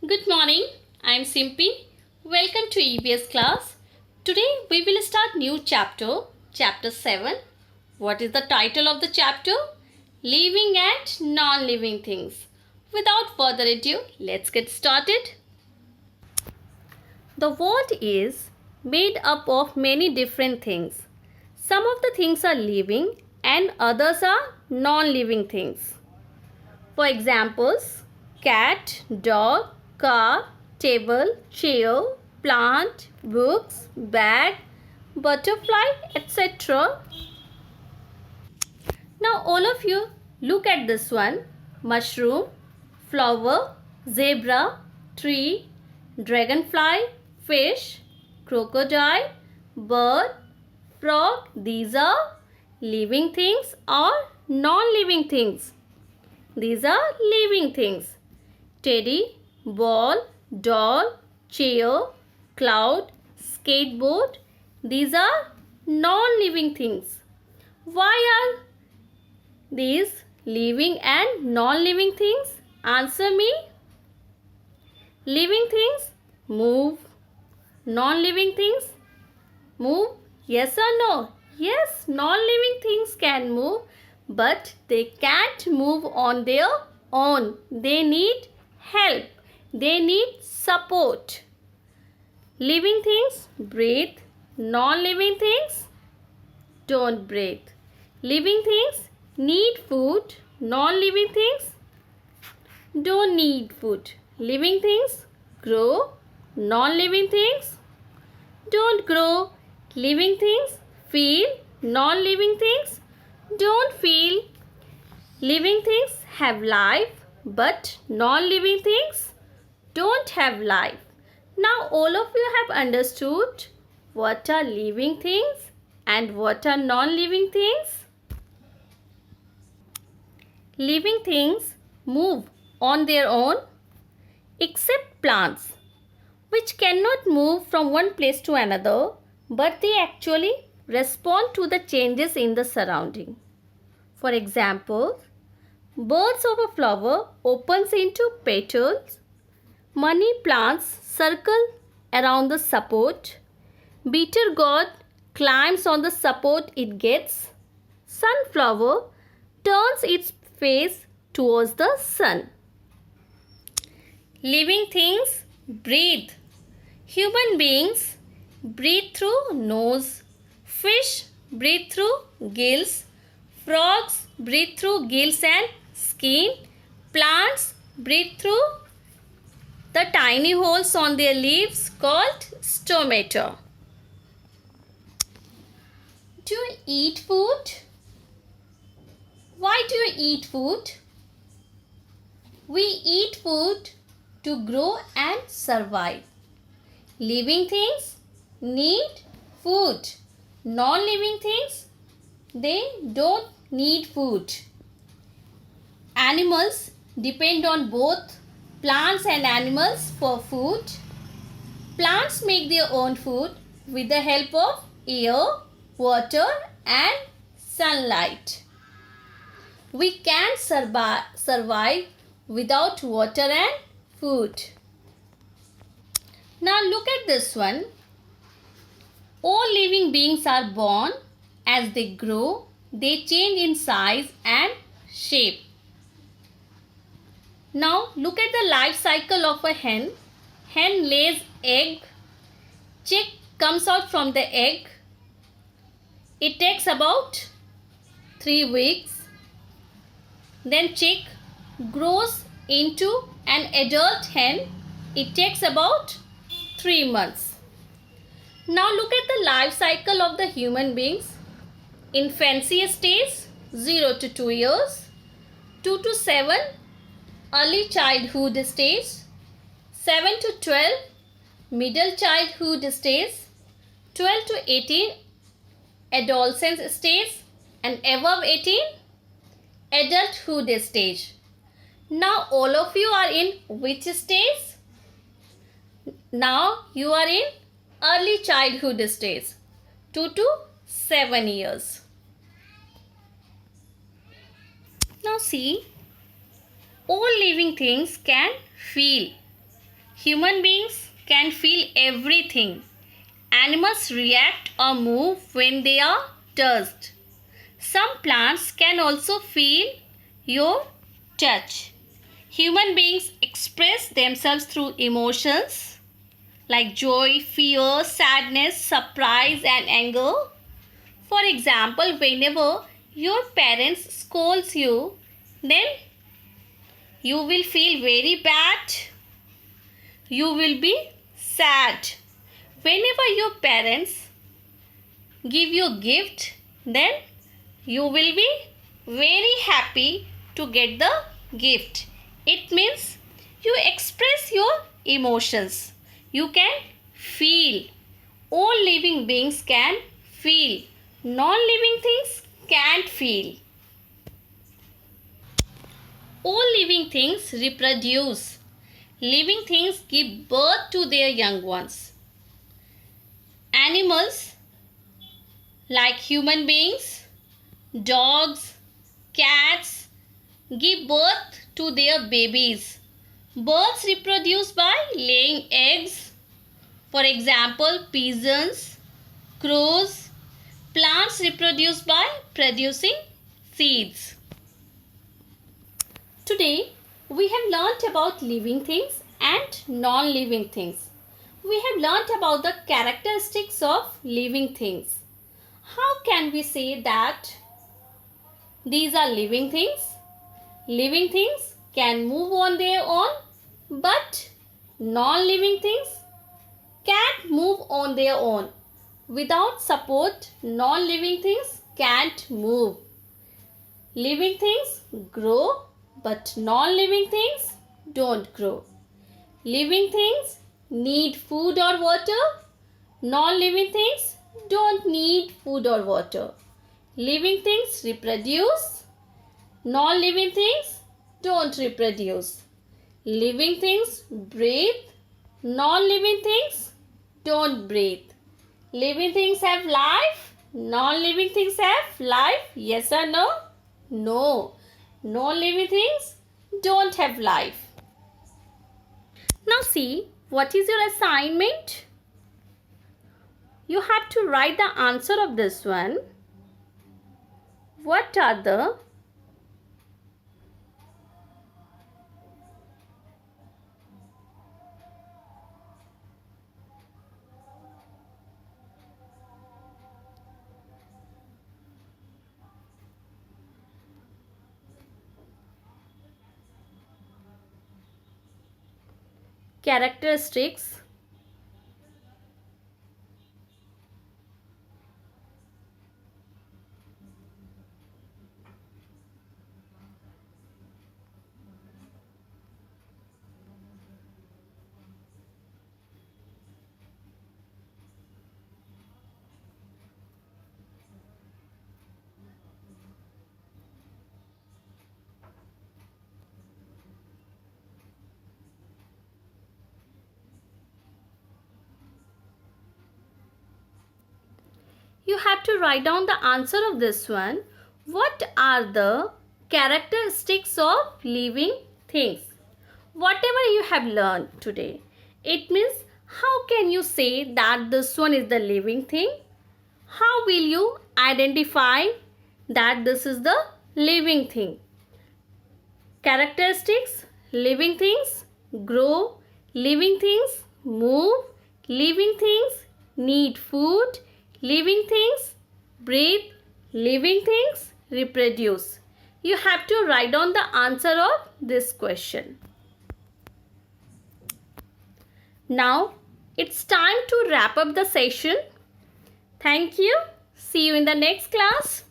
Good morning, I'm Simpy. Welcome to EVS class. Today we will start new chapter 7. What is the title of the chapter? Living and non-living things. Without further ado, let's get started. The world is made up of many different things. Some of the things are living and others are non-living things. For examples, cat, dog, car, table, chair, plant, books, bag, butterfly, etc. Now all of you look at this one. Mushroom, flower, zebra, tree, dragonfly, fish, crocodile, bird, frog. These are living things or non-living things. These are living things. Teddy, ball, doll, chair, cloud, skateboard. These are non-living things. Why are these living and non-living things? Answer me. Living things move. Non-living things move. Yes or no? Yes, non-living things can move, but they can't move on their own. They need help. They need support. Living things breathe. Non-living things don't breathe. Living things need food. Non-living things don't need food. Living things grow. Non-living things don't grow. Living things feel. Non-living things don't feel. Living things have life, but non-living things don't have life. Now all of you have understood what are living things and what are non-living things. Living things move on their own except plants, which cannot move from one place to another, but they actually respond to the changes in the surrounding. For example, birds of a flower opens into petals, money plants circle around the support, bitter gourd climbs on the support it gets, sunflower turns its face towards the sun. Living things breathe. Human beings breathe through nose. Fish breathe through gills. Frogs breathe through gills and skin. Plants breathe through the tiny holes on their leaves called stomata. Do you eat food? Why do you eat food? We eat food to grow and survive. Living things need food. Non-living things, they don't need food. Animals depend on both plants and animals for food. Plants make their own food with the help of air, water and sunlight. We can't survive without water and food. Now look at this one. All living beings are born. As they grow, they change in size and shape. Now look at the life cycle of a hen. Hen lays egg. Chick comes out from the egg. It takes about 3 weeks. Then chick grows into an adult hen. It takes about 3 months. Now look at the life cycle of the human beings. Infancy stage 0 to 2 years, 2 to 7 early childhood stage, 7 to 12 middle childhood stage, 12 to 18 adolescence stage and above 18 adulthood stage. Now all of you are in which stage? Now you are in early childhood stage, 2 to 7 years. Now see, all living things can feel. Human beings can feel everything. Animals react or move when they are touched. Some plants can also feel your touch. Human beings express themselves through emotions like joy, fear, sadness, surprise, and anger. For example, whenever your parents scolds you, then you will feel very bad. You will be sad. Whenever your parents give you a gift, then you will be very happy to get the gift. It means you express your emotions. You can feel. All living beings can feel. Non-living things can't feel. All living things reproduce. Living things give birth to their young ones. Animals like human beings, dogs, cats give birth to their babies. Birds reproduce by laying eggs. For example, pigeons, crows. Plants reproduce by producing seeds. Today, we have learnt about living things and non-living things. We have learnt about the characteristics of living things. How can we say that these are living things? Living things can move on their own, but non-living things can't move on their own. Without support, non-living things can't move. Living things grow, but non-living things don't grow. Living things need food or water. Non-living things don't need food or water. Living things reproduce. Non-living things don't reproduce. Living things breathe. Non-living things don't breathe. Living things have life. Non-living things have life. Yes or no? No. Non-living things don't have life. Now see, what is your assignment? You have to write the answer of this one. What are the characteristics you have to write down the answer of this one. What are the characteristics of living things? Whatever you have learned today, it means how can you say that this one is the living thing? How will you identify that this is the living thing? Characteristics: living things grow, living things move, living things need food, living things breathe, living things reproduce. You have to write down the answer of this question. Now it's time to wrap up the session. Thank you. See you in the next class.